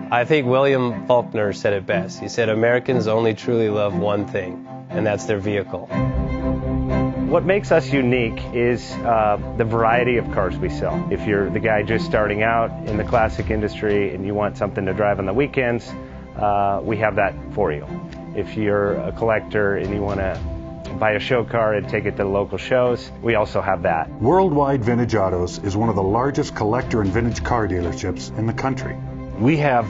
I think William Faulkner said it best. He said, Americans only truly love one thing, and that's their vehicle. What makes us unique is the variety of cars we sell. If you're the guy just starting out in the classic industry and you want something to drive on the weekends, we have that for you. If you're a collector and you want to buy a show car and take it to the local shows, we also have that. Worldwide Vintage Autos is one of the largest collector and vintage car dealerships in the country. We have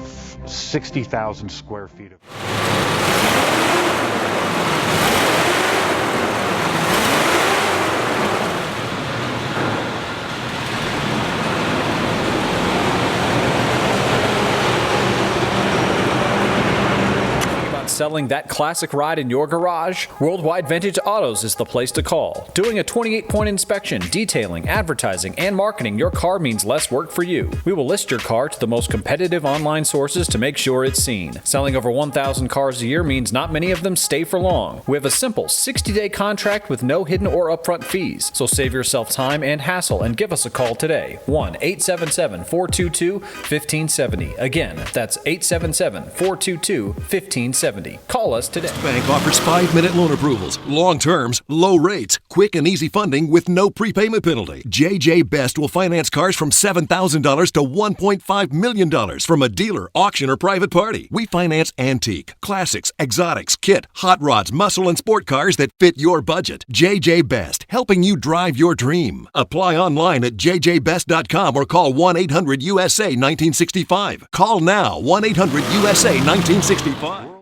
60,000 square feet of... Selling that classic ride in your garage? Worldwide Vintage Autos is the place to call. Doing a 28-point inspection, detailing, advertising, and marketing your car means less work for you. We will list your car to the most competitive online sources to make sure it's seen. Selling over 1,000 cars a year means not many of them stay for long. We have a simple 60-day contract with no hidden or upfront fees. So save yourself time and hassle and give us a call today. 1-877-422-1570. Again, that's 877-422-1570. Call us today. Bank offers 5-minute loan approvals, long terms, low rates, quick and easy funding with no prepayment penalty. JJ Best will finance cars from $7,000 to $1.5 million from a dealer, auction, or private party. We finance antique, classics, exotics, kit, hot rods, muscle, and sport cars that fit your budget. JJ Best, helping you drive your dream. Apply online at jjbest.com or call 1-800-USA-1965. Call now, 1-800-USA-1965.